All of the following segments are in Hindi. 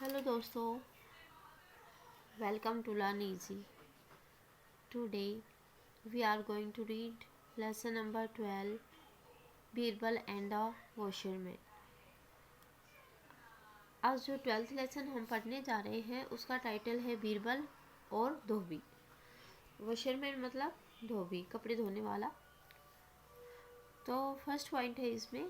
Hello दोस्तों, welcome to Learn Easy. Today we are going to read lesson number 12, Birbal and the washerman. आज जो 12th लेसन हम पढ़ने जा रहे हैं उसका टाइटल है बीरबल और धोबी. वॉशरमैन मतलब धोबी, कपड़े धोने वाला. तो फर्स्ट पॉइंट है इसमें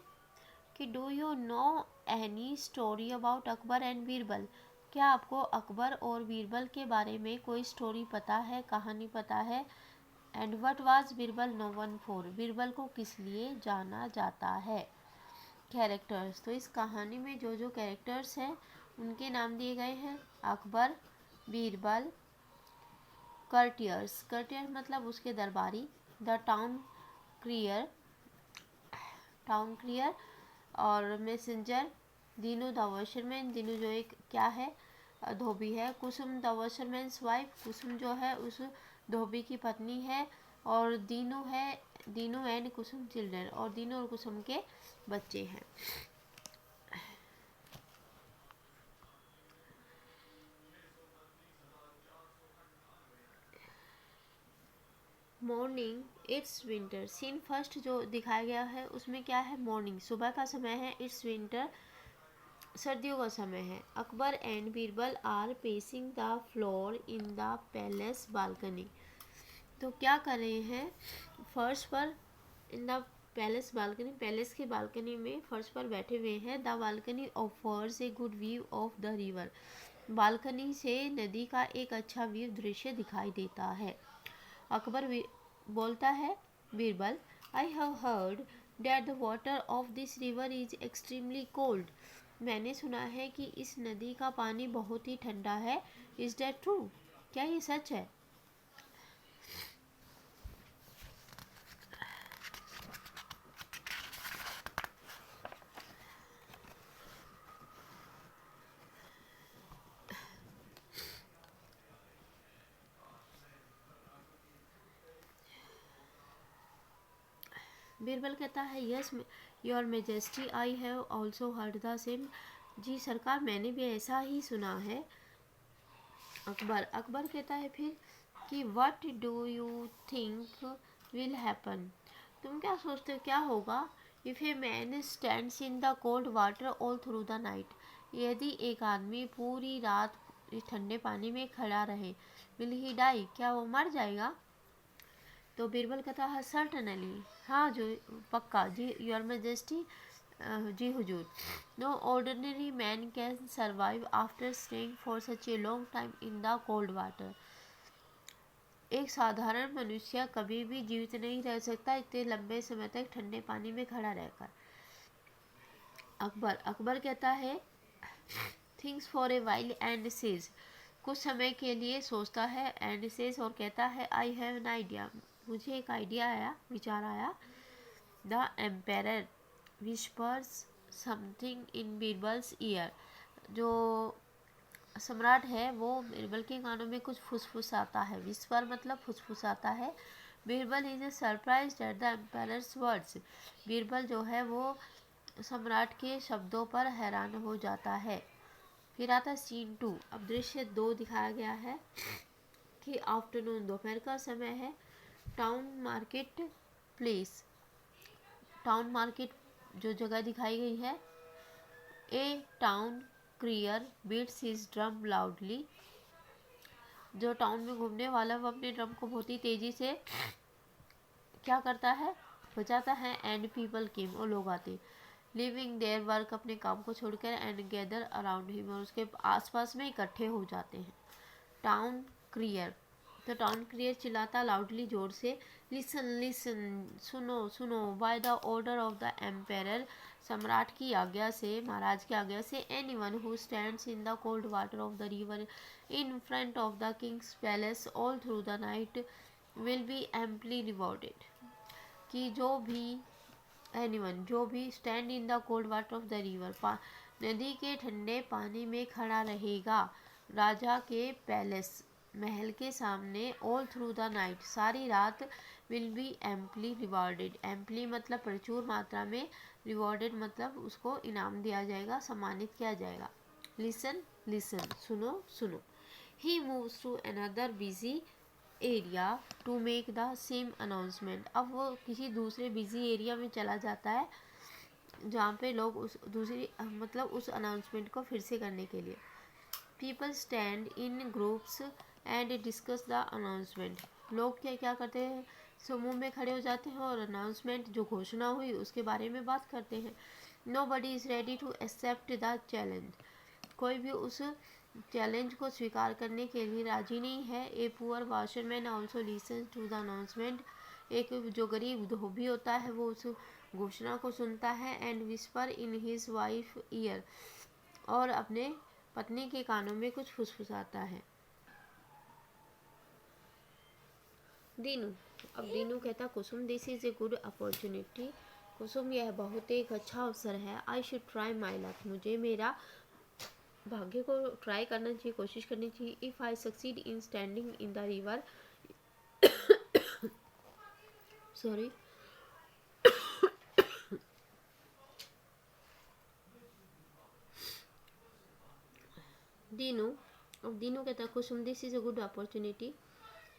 कि do you know any story about Akbar and Birbal. क्या आपको अकबर और बीरबल के बारे में कोई स्टोरी पता है, कहानी पता है. And what was Birbal known for. Birbal को किस लिए जाना जाता है. कैरेक्टर्स. तो इस कहानी में जो जो कैरेक्टर्स हैं उनके नाम दिए गए हैं. अकबर, बीरबल, कर्टियर्स. कर्टियर मतलब उसके दरबारी. द टाउन क्रियर और messenger. Dinu the washerman. Dinu जो एक क्या है, धोबी है. कुसुम द वॉशरमैन्स वाइफ. कुसुम जो है उस धोबी की पत्नी है. और दीनू है, दीनू एंड कुसुम चिल्ड्रन. और दीनू और कुसुम के बच्चे हैं. Morning, it's winter. Scene first जो दिखाया गया है उसमें क्या है, मॉर्निंग, सुबह का समय है. इट्स विंटर, सर्दियों का समय है. Akbar and Birbal are pacing the floor in the palace balcony. तो क्या कर रहे हैं, फर्श पर, in the palace balcony, palace की बालकनी में फर्श पर बैठे हुए हैं. The balcony offers a good view of the river. Balcony से नदी का एक अच्छा व्यू दृश्य दिखाई देता है. अकबर बोलता है Birbal, I have heard that the water of this river is extremely cold. मैंने सुना है कि इस नदी का पानी बहुत ही ठंडा है. Is that true. क्या ये सच है. बीरबल कहता है, yes your majesty, I have also heard the same. जी सरकार, मैंने भी ऐसा ही सुना है. अकबर कहता है फिर कि what do you think will happen. तुम क्या सोचते हो क्या होगा. If a man stands in the cold water all through the night. यदि एक आदमी पूरी रात ठंडे पानी में खड़ा रहे. Will he die. क्या वो मर जाएगा. तो बीरबल कहता है, सर्टनली, हाँ जो पक्का. जी योर मेजेस्टी, जी हुजूर. No ordinary man can survive after staying for such a long time in the cold water. एक साधारण मनुष्य कभी भी जीवित नहीं रह सकता इतने लंबे समय तक ठंडे पानी में खड़ा रहकर. अकबर कहता है, things for a while and says. कुछ समय के लिए सोचता है. एंड सेज और कहता है, आई हैव एन आइडिया. मुझे एक आइडिया आया, विचार आया. The emperor whispers something in Birbal's year. जो सम्राट है वो बीरबल के कानों में कुछ फुसफुसाता है. विस्पर मतलब फुसफुसाता है. Birbal is surprised at the emperor's words. Birbal जो है वो सम्राट के शब्दों पर हैरान हो जाता है. फिर आता है सीन 2. अब दृश्य 2 दिखाया गया है कि आफ्टरनून, दोपहर का समय है. Town market place. Town market जो जगह दिखाई गई है. A town crier beats his drum loudly. जो टाउन में घूमने वाला वो अपने ड्रम को बहुत ही तेजी से क्या करता है, बजाता है. एंड पीपल केम, और लोग आते. लिविंग देयर वर्क, अपने काम को छोड़कर. एंड गैदर अराउंड हिम, और उसके आसपास में इकट्ठे हो जाते हैं. Town courier. तो टाउन क्रियर चिल्लाता लाउडली, जोर से. लिसन लिसन, सुनो सुनो. By the order of the emperor, सम्राट की आज्ञा से, महाराज की आज्ञा से. Anyone who stands in the cold water of the river in front of the Kings palace all through the night will be amply rewarded. कि जो भी एनीवन, जो भी stand in the cold water of the river, नदी के ठंडे पानी में खड़ा रहेगा राजा के पैलेस, महल के सामने, ऑल थ्रू द नाइट, सारी रात, will be amply rewarded. Amply मतलब प्रचुर मात्रा में, रिवॉर्डेड मतलब उसको इनाम दिया जाएगा, सम्मानित किया जाएगा. लिसन लिसन, सुनो सुनो। He moves to another busy area to make the same announcement. अब वो किसी दूसरे बिजी एरिया में चला जाता है जहाँ पे लोग उस दूसरी मतलब उस अनाउंसमेंट को फिर से करने के लिए। People stand in groups and discuss the announcement. लोग क्या क्या करते हैं, समूह में खड़े हो जाते हैं और अनाउंसमेंट जो घोषणा हुई उसके बारे में बात करते हैं। Nobody is ready to accept the challenge. कोई भी उस चैलेंज को स्वीकार करने के लिए राजी नहीं है। A poor washerman also listen to the announcement. एक जो गरीब धोबी होता है वो उस घोषणा को सुनता है। And whisper in his wife year, और अपने पत्नी के कानों में कुछ फुसफुसाता है। दीनू, अब दीनू कहता, Kusum this is a good opportunity. Kusum, यह बहुत एक अच्छा अवसर है। I should try my luck. मुझे मेरा भाग्य को ट्राई करना चाहिए, कोशिश करनी चाहिए। If I succeed in standing in the river, sorry, Dinu, अब दीनू कहता है, Kusum this is a good opportunity.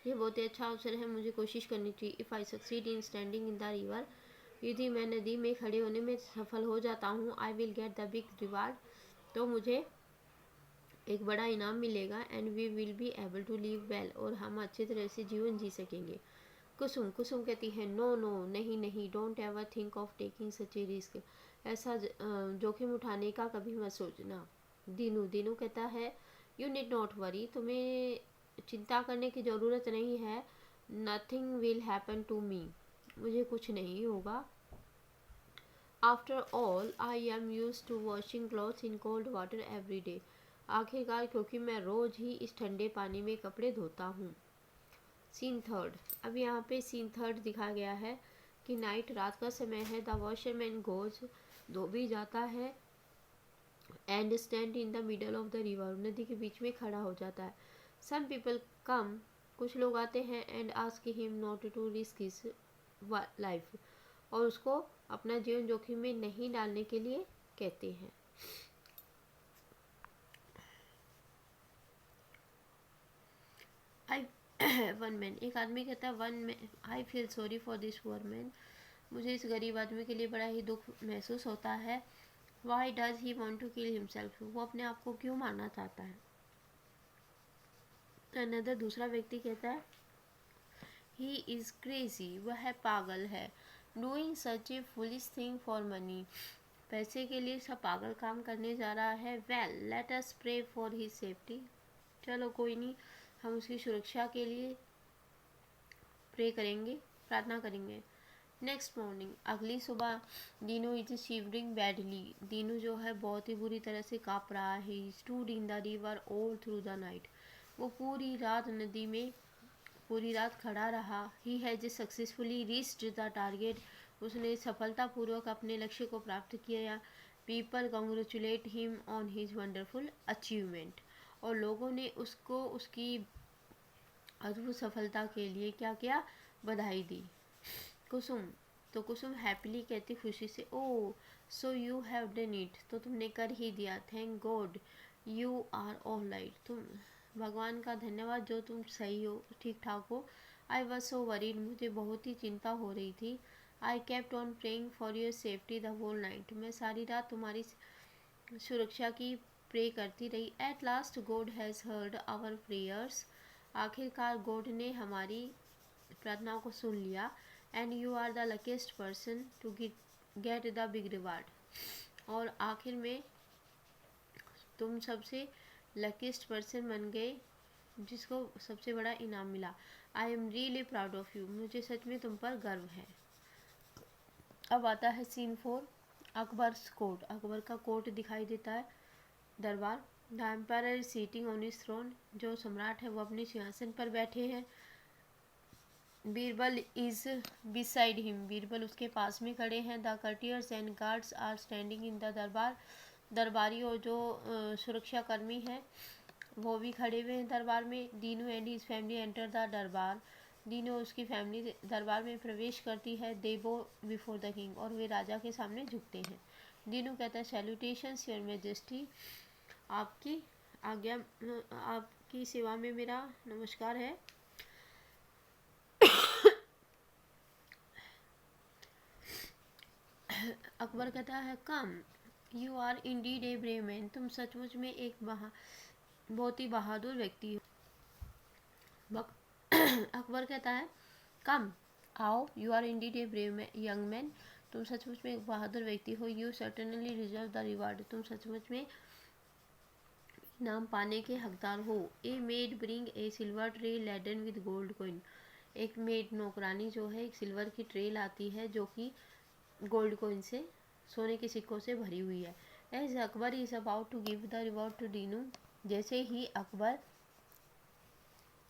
ये बहुत ही अच्छा अवसर है, मुझे कोशिश करनी चाहिए। If I succeed in standing in the river, यदि मैं नदी में खड़े होने में सफल हो जाता हूँ, I will get the big reward, तो मुझे एक बड़ा इनाम मिलेगा। And we will be able to live well, और हम अच्छी तरह से जीवन जी सकेंगे। कुसुम, कुसुम कहती है, नो नो, नहीं नहीं, don't ever think of taking such A risk. ऐसा जोखिम उठाने का कभी मत सोचना। दीनू, दीनू कहता है, यू नीड नॉट वरी, तुम्हें चिंता करने की ज़रूरत नहीं है। Nothing will happen to me, मुझे कुछ नहीं होगा। After all I am use to washing clothes in cold water every day. आखिरकार क्योंकि मैं रोज़ ही इस ठंडे पानी में कपड़े धोता हूँ। सीन थर्ड, अब यहाँ पे सीन थर्ड दिखा गया है कि नाइट, रात का समय है। द वॉशरमैन गोज, धोबी जाता है। And stand in the middle of the river, नदी के बीच में खड़ा हो जाता है। सम पीपल कम, कुछ लोग आते हैं। And ask him not to risk his life, और उसको अपना जीवन जोखिम में नहीं डालने के लिए कहते हैं। आई वन मैन, एक आदमी कहता है, one man, I feel sorry for this poor man. मुझे इस गरीब आदमी के लिए बड़ा ही दुख महसूस होता है। Why does he want to kill himself, वो अपने आप को क्यों मारना चाहता है। अनदर, दूसरा व्यक्ति कहता है, ही इज़ क्रेजी, वह पागल है। Doing such A foolish thing for money, पैसे के लिए सब पागल काम करने जा रहा है। Well let us pray for his safety, चलो कोई नहीं, हम उसकी सुरक्षा के लिए प्रे करेंगे, प्रार्थना करेंगे। नेक्स्ट मॉर्निंग, अगली सुबह, Dinu is shivering badly. Dinu जो है बहुत ही बुरी तरह से काँप रहा है। Stood in the river all through the night, वो पूरी रात नदी में पूरी रात खड़ा रहा। He has successfully reached the target, उसने सफलतापूर्वक अपने लक्ष्य को प्राप्त किया। People congratulate him on his wonderful achievement, और लोगों ने उसको उसकी अद्भुत सफलता के लिए क्या किया, बधाई दी। कुसुम, तो कुसुम हैप्पीली कहती खुशी से, oh so you have done it, तो तुमने कर ही दिया। Thank God you are all right, तुम, भगवान का धन्यवाद जो तुम सही हो, ठीक ठाक हो। आई वॉज सो वरीड, मुझे बहुत ही चिंता हो रही थी। I kept on praying for your safety the whole night, मैं सारी रात तुम्हारी सुरक्षा की प्रे करती रही। At last God has heard our prayers, आखिरकार गॉड ने हमारी प्रार्थनाओं को सुन लिया। And you are the luckiest person to get the big reward, और आखिर में तुम सबसे लकीस्ट पर्सन बन गए जिसको सबसे बड़ा इनाम मिला। I am really proud of you, मुझे सच में तुम पर गर्व है। अब आता है सीन 4, अकबर्स कोर्ट। अकबर का कोर्ट दिखाई देता है, दरबार। The empire is sitting on his throne, जो सम्राट है वो अपने सिंहासन पर बैठे हैं। Birbal is beside him, Birbal उसके पास में खड़े हैं। The courtiers and guards are standing in the durbar, दरबारी और जो सुरक्षा कर्मी हैं वो भी खड़े हुए हैं दरबार में। Dinu and his family enter the darbar, Dinu उसकी फैमिली दरबार में प्रवेश करती है। दे बो बिफोर द किंग, और वे राजा के सामने झुकते हैं। दीनू कहता है, सैल्यूटेशंस योर मैजेस्टी, आपकी आज्ञा, आपकी सेवा में मेरा नमस्कार है। अकबर कहता है come, you are indeed a brave man, तुम सचमुच में एक बहुत ही बहादुर व्यक्ति हो। अकबर कहता है कम, आओ, you are indeed a brave young man, तुम सचमुच में एक बहादुर व्यक्ति हो। You certainly deserve the reward, तुम सचमुच में इनाम पाने के हकदार हो। A maid bring a silver tray laden with gold coin, एक मेड नौकरानी जो है एक सिल्वर की ट्रे लाती है जो कि गोल्ड कॉइन से, सोने के सिक्कों से भरी हुई है। As Akbar is about to give the reward to Dinu, जैसे ही अकबर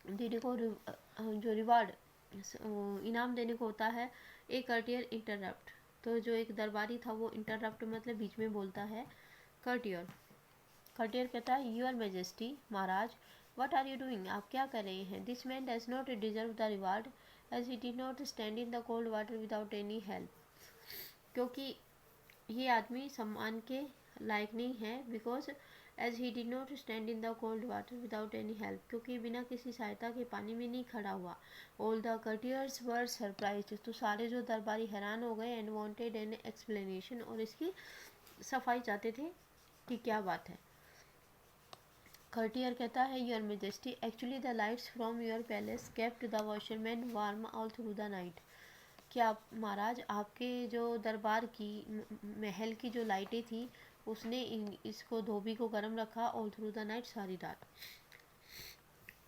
दीनू को जो रिवार्ड इनाम देने को होता है, एक कर्टियर इंटरप्ट, तो जो एक दरबारी था वो इंटरप्ट मतलब बीच में बोलता है। कर्टियर कर्टियर कहता है यूर मेजेस्टी, महाराज, वट आर यू डूइंग, आप क्या कर रहे हैं। This man does not deserve the reward as he did not stand in the cold water without any help, क्योंकि ये आदमी सम्मान के लायक नहीं है। Because as he did not stand in the cold water without any help, क्योंकि बिना किसी सहायता के पानी में नहीं खड़ा हुआ। ऑल द कर्टियर्स वर सरप्राइज्ड, तो सारे जो दरबारी हैरान हो गए। एंड वांटेड एन एक्सप्लेनेशन, और इसकी सफाई चाहते थे कि क्या बात है। कर्टियर कहता है your majesty, actually the lights from your palace kept the washerman warm all through the night, कि आप महाराज, आपके जो दरबार की महल की जो लाइटें थी उसने इसको धोबी को गर्म रखा ऑल थ्रू द नाइट, सारी रात।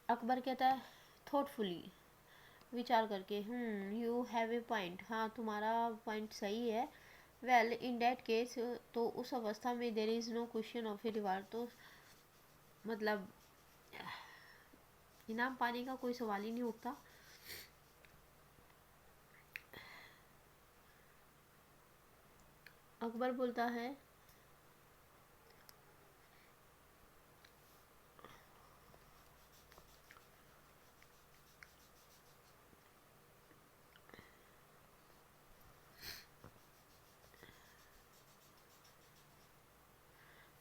अकबर कहता है थॉटफुली, विचार करके, यू हैव ए पॉइंट, हाँ तुम्हारा पॉइंट सही है। वेल इन डैट केस, तो उस अवस्था में there is no question of a reward, तो मतलब इनाम पाने का कोई सवाल ही नहीं उठता। अकबर बोलता है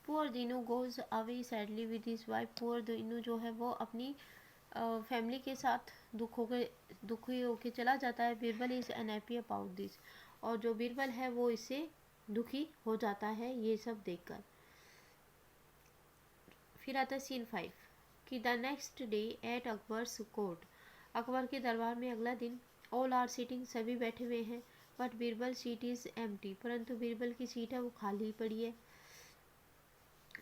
poor Dinu goes away sadly with his wife, poor Dinu जो है वो अपनी फैमिली के साथ दुखी होके चला जाता है। Birbal is unhappy about this, और जो बीरबल है वो इससे दुखी हो जाता है ये सब देखकर। फिर आता है सीन 5 कि the next day eight Akbar's court, Akbar के दरबार में अगला दिन। ऑल आर सीटिंग, सभी बैठे हुए हैं। But Birbal seat is empty, परंतु बीरबल की सीट है वो खाली पड़ी है।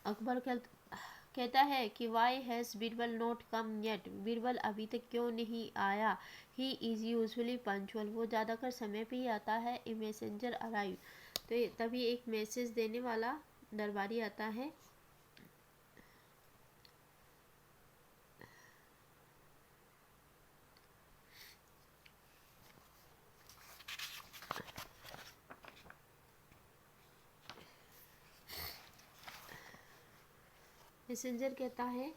अकबर कहता है कि why has Birbal not come yet, Birbal अभी तक क्यों नहीं आया। ही इज़ यूजुअली पंचुअल, वो ज़्यादातर समय पे ही आता है। ए मैसेंजर अराइव, तो तभी एक मैसेज देने वाला दरबारी आता है। मैसेंजर कहता है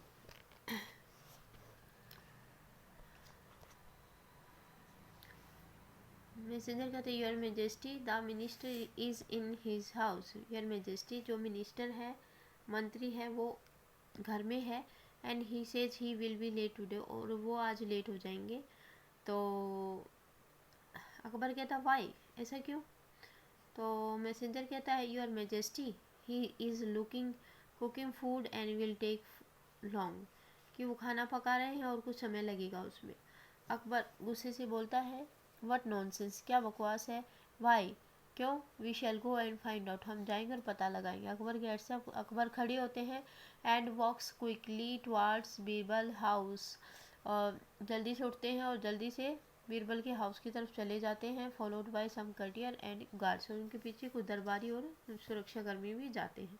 your majesty the minister is in his house, your majesty जो मिनिस्टर है, मंत्री है, वो घर में है। And he says he will be late today, और वो आज लेट हो जाएंगे। तो अकबर कहता वाई, ऐसा क्यों। तो मैसेंजर कहता है your majesty he is cooking food and will take long, कि वो खाना पका रहे हैं और कुछ समय लगेगा उसमें। अकबर गुस्से से बोलता है व्हाट नॉनसेंस, क्या बकवास है। वाई, क्यों। We shall go and find out, हम जाएंगे और पता लगाएंगे। अकबर गेट्स अप, अकबर खड़े होते हैं। And walks quickly towards Birbal house, और जल्दी से उठते हैं और जल्दी से बीरबल के हाउस की तरफ चले जाते हैं। Followed by some courtier and guards, और उनके पीछे कुछ दरबारी और सुरक्षाकर्मी भी जाते हैं।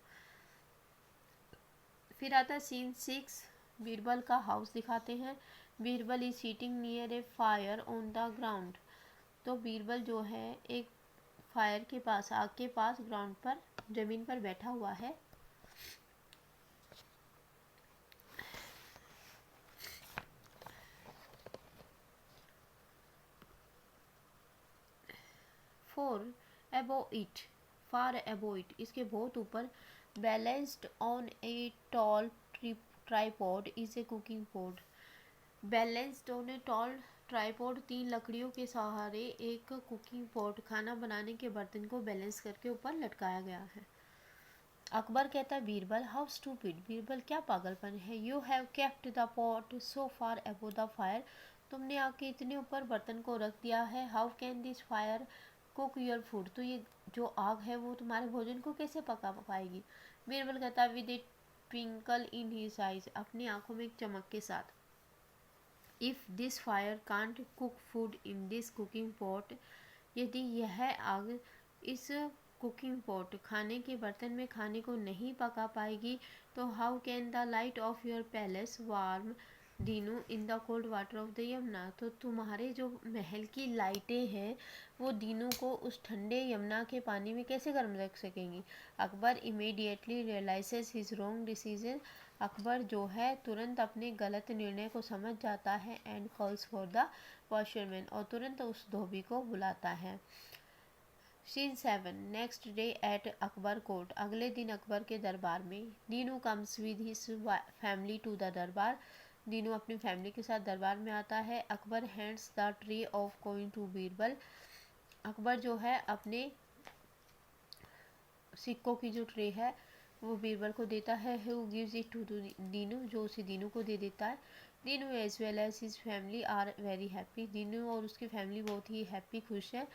फिर आता है सीन 6, बीरबल का हाउस दिखाते हैं। Birbal is seating near A fire on the ground, तो बीरबल जो है एक फायर के पास, आग के पास ग्राउंड पर, जमीन पर बैठा हुआ है। Four above it, far above it, इसके बहुत ऊपर, balanced on a tall tripod is a cooking pot. Balanced on a tall tripod, 3 लकड़ियों के सहारे एक कुकिंग पॉट, खाना बनाने के बर्तन को बैलेंस करके ऊपर लटकाया गया है। अकबर कहता है बीरबल, हाउ स्टूपिड, बीरबल क्या पागलपन है, you have kept the pot so far above the fire, तुमने आग के इतने ऊपर बर्तन को रख दिया है, how can this fire cook your food, तो ये जो आग है वो तुम्हारे भोजन को कैसे पका पाएगी। बीरबल कहता है with A twinkle in his eyes, अपनी आंखों में एक चमक के साथ, if this fire can't cook food in this cooking pot, यदि यह आग इस कुकिंग पॉट, खाने के बर्तन में खाने को नहीं पका पाएगी, तो how can the light of your palace warm Dinu in the cold water of the Yamuna, तो तुम्हारे जो महल की लाइटें हैं वो दीनू को उस ठंडे यमुना के पानी में कैसे गर्म रख सकेंगी। Akbar immediately realises his wrong decision, Akbar जो है तुरंत अपने गलत निर्णय को समझ जाता है, and calls for the washerman, और तुरंत उस धोबी को बुलाता है। Scene 7, next day at Akbar court, अगले दिन अकबर के दरबार में, Dinu comes with his family to the darbar, Dinu अपनी फैमिली के साथ दरबार में आता है। Akbar hands the tray of coin to Birbal, Akbar जो है अपने सिक्कों की जो ट्रे है वो बीरबल को देता है। Who gives it to Dinu, जो उसे दीनू को दे देता है। Dinu as well as his family are very happy, Dinu और उसकी फैमिली बहुत ही हैप्पी, खुश है।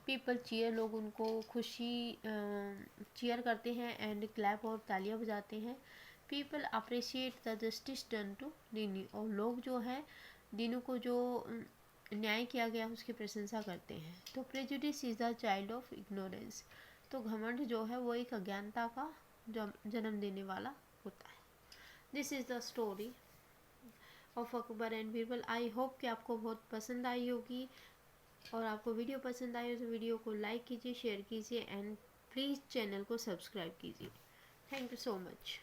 पीपल चीयर, लोग उनको खुशी चीयर करते हैं, एंड क्लैप और तालियां बजाते हैं। People appreciate the justice done to Dinu, और लोग जो हैं दीनू को जो न्याय किया गया उसकी प्रशंसा करते हैं। तो prejudice is the child of ignorance, तो घमंड जो है वो एक अज्ञानता का जन्म देने वाला होता है। This is the story of Akbar and Birbal. I hope कि आपको बहुत पसंद आई होगी, और आपको वीडियो पसंद आई हो तो वीडियो को लाइक कीजिए, शेयर कीजिए, एंड प्लीज़ चैनल को सब्सक्राइब कीजिए। Thank you so much.